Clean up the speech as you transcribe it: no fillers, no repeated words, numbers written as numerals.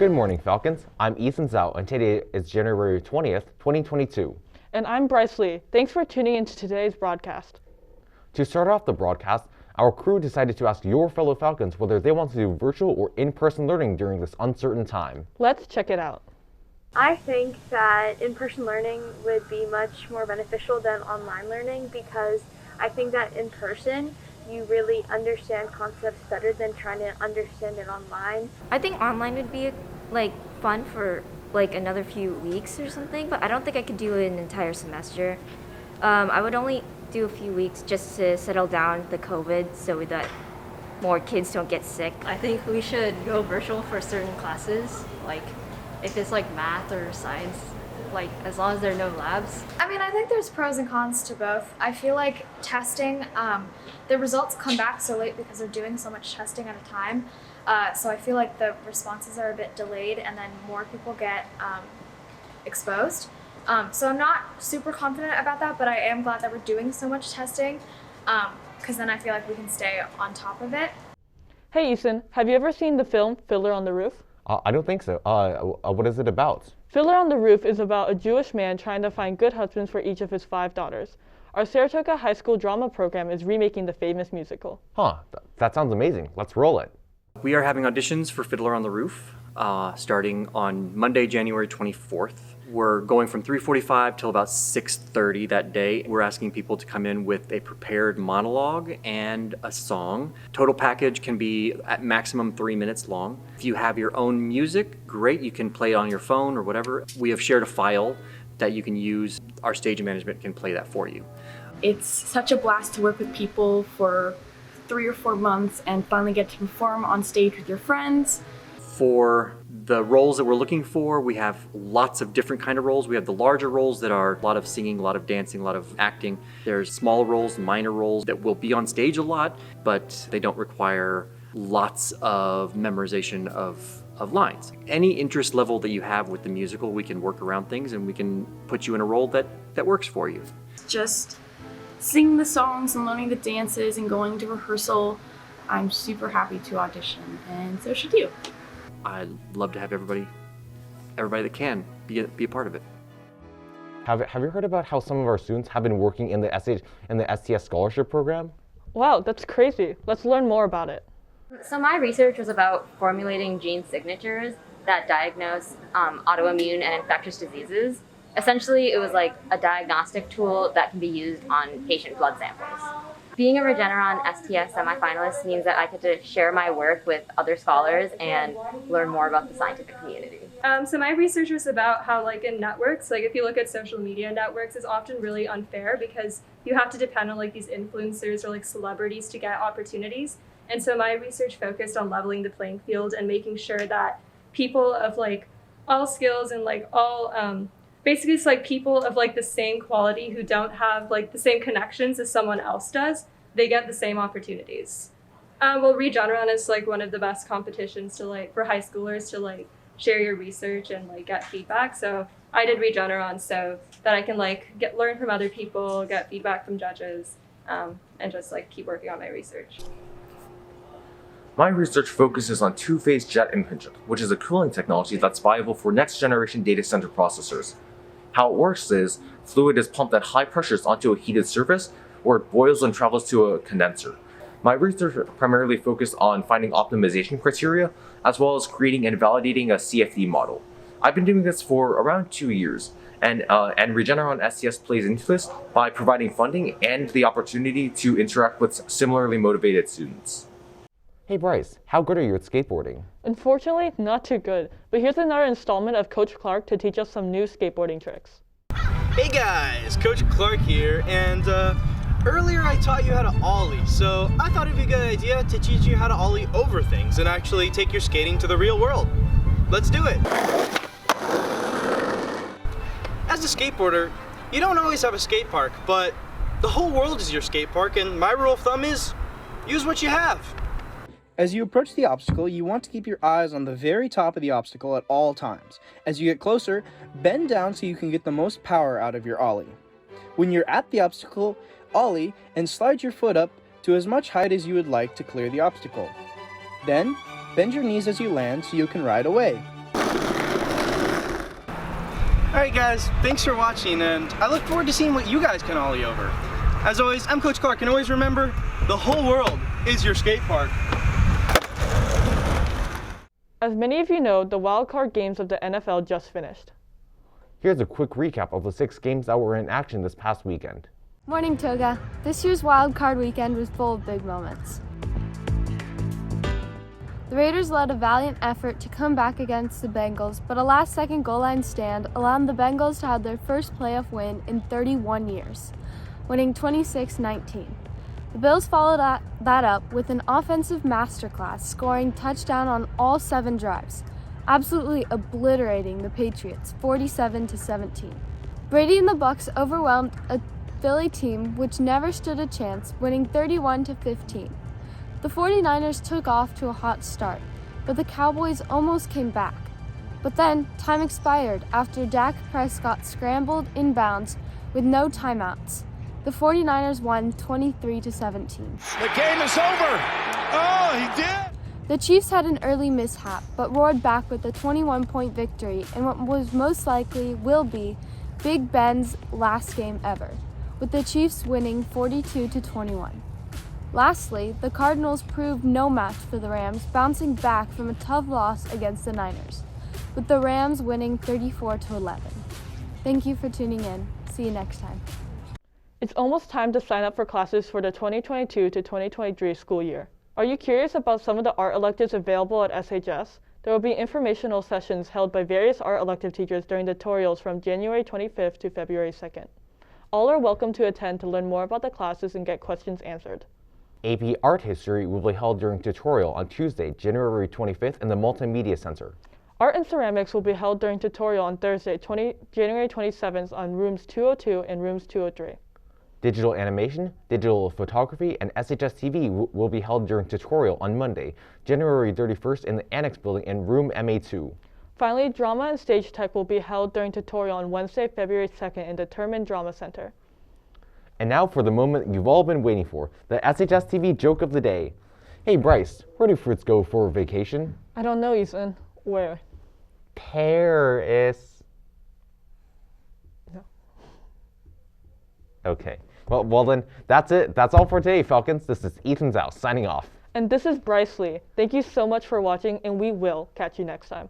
Good morning, Falcons. I'm Ethan Zhao, and today is January 20th, 2022. And I'm Bryce Lee. Thanks for tuning into today's broadcast. To start off the broadcast, our crew decided to ask your fellow Falcons whether they want to do virtual or in-person learning during this uncertain time. Let's check it out. I think that in-person learning would be much more beneficial than online learning because I think that in person you really understand concepts better than trying to understand it online. I think online would be fun for another few weeks or something, but I don't think I could do an entire semester. I would only do a few weeks just to settle down the COVID so that more kids don't get sick. I think we should go virtual for certain classes, like if it's like math or science, like as long as there are no labs. I think there's pros and cons to both. I feel like testing, the results come back so late because they're doing so much testing at a time. So I feel like the responses are a bit delayed and then more people get exposed. So I'm not super confident about that, but I am glad that we're doing so much testing because then I feel like we can stay on top of it. Hey Ethan, have you ever seen the film Fiddler on the Roof? I don't think so. What is it about? Fiddler on the Roof is about a Jewish man trying to find good husbands for each of his 5 daughters. Our Saratoga High School drama program is remaking the famous musical. That sounds amazing. Let's roll it. We are having auditions for Fiddler on the Roof starting on Monday, January 24th. We're going from 3:45 till about 6:30 that day. We're asking people to come in with a prepared monologue and a song. Total package can be at maximum 3 minutes long. If you have your own music, great. You can play it on your phone or whatever. We have shared a file that you can use. Our stage management can play that for you. It's such a blast to work with people for 3 or 4 months and finally get to perform on stage with your friends. For the roles that we're looking for, we have lots of different kind of roles. We have the larger roles that are a lot of singing, a lot of dancing, a lot of acting. There's small roles, minor roles that will be on stage a lot, but they don't require lots of memorization of lines. Any interest level that you have with the musical, we can work around things and we can put you in a role that works for you. Just singing the songs and learning the dances and going to rehearsal. I'm super happy to audition, and so should you. I'd love to have everybody that can be a part of it. Have you heard about how some of our students have been working in the STS scholarship program? Wow, that's crazy. Let's learn more about it. So my research was about formulating gene signatures that diagnose autoimmune and infectious diseases. Essentially, it was like a diagnostic tool that can be used on patient blood samples. Being a Regeneron STS semifinalist means that I get to share my work with other scholars and learn more about the scientific community. So my research was about how in networks, if you look at social media networks, it's often really unfair because you have to depend on these influencers or celebrities to get opportunities. And so my research focused on leveling the playing field and making sure that people of all skills and all basically it's people of the same quality who don't have the same connections as someone else does, they get the same opportunities. Well, Regeneron is one of the best competitions to for high schoolers to share your research and get feedback. So I did Regeneron so that I can learn from other people, get feedback from judges, and just keep working on my research. My research focuses on two-phase jet impingement, which is a cooling technology that's viable for next-generation data center processors. How it works is, fluid is pumped at high pressures onto a heated surface, where it boils and travels to a condenser. My research primarily focused on finding optimization criteria, as well as creating and validating a CFD model. I've been doing this for around 2 years, and Regeneron STS plays into this by providing funding and the opportunity to interact with similarly motivated students. Hey Bryce, how good are you at skateboarding? Unfortunately, not too good. But here's another installment of Coach Clark to teach us some new skateboarding tricks. Hey guys, Coach Clark here, and earlier I taught you how to ollie, so I thought it'd be a good idea to teach you how to ollie over things and actually take your skating to the real world. Let's do it! As a skateboarder, you don't always have a skate park, but the whole world is your skate park, and my rule of thumb is, use what you have. As you approach the obstacle, you want to keep your eyes on the very top of the obstacle at all times. As you get closer, bend down so you can get the most power out of your ollie. When you're at the obstacle, ollie and slide your foot up to as much height as you would like to clear the obstacle. Then, bend your knees as you land so you can ride away. Alright guys, thanks for watching, and I look forward to seeing what you guys can ollie over. As always, I'm Coach Clark, and always remember, the whole world is your skate park. As many of you know, the wildcard games of the NFL just finished. Here's a quick recap of the 6 games that were in action this past weekend. Morning, Toga. This year's wildcard weekend was full of big moments. The Raiders led a valiant effort to come back against the Bengals, but a last-second goal line stand allowed the Bengals to have their first playoff win in 31 years, winning 26-19. The Bills followed that up with an offensive masterclass, scoring touchdown on all 7 drives, absolutely obliterating the Patriots 47-17. Brady and the Bucs overwhelmed a Philly team which never stood a chance, winning 31-15. The 49ers took off to a hot start, but the Cowboys almost came back. But then, time expired after Dak Prescott scrambled inbounds with no timeouts. The 49ers won 23-17. The game is over! Oh, he did! The Chiefs had an early mishap, but roared back with a 21-point victory in what was most likely will be Big Ben's last game ever, with the Chiefs winning 42-21. Lastly, the Cardinals proved no match for the Rams, bouncing back from a tough loss against the Niners, with the Rams winning 34-11. Thank you for tuning in. See you next time. It's almost time to sign up for classes for the 2022 to 2023 school year. Are you curious about some of the art electives available at SHS? There will be informational sessions held by various art elective teachers during the tutorials from January 25th to February 2nd. All are welcome to attend to learn more about the classes and get questions answered. AP Art History will be held during tutorial on Tuesday, January 25th in the Multimedia Center. Art and Ceramics will be held during tutorial on Thursday, January 27th on rooms 202 and rooms 203. Digital Animation, Digital Photography, and SHSTV will be held during tutorial on Monday, January 31st in the Annex Building in room MA2. Finally, Drama and Stage Tech will be held during tutorial on Wednesday, February 2nd in the Terman Drama Center. And now for the moment you've all been waiting for, the SHSTV joke of the day. Hey Bryce, where do fruits go for vacation? I don't know, Ethan. Where? Paris. No. Okay. Well then, that's it. That's all for today, Falcons. This is Ethan Zhao signing off. And this is Bryce Lee. Thank you so much for watching, and we will catch you next time.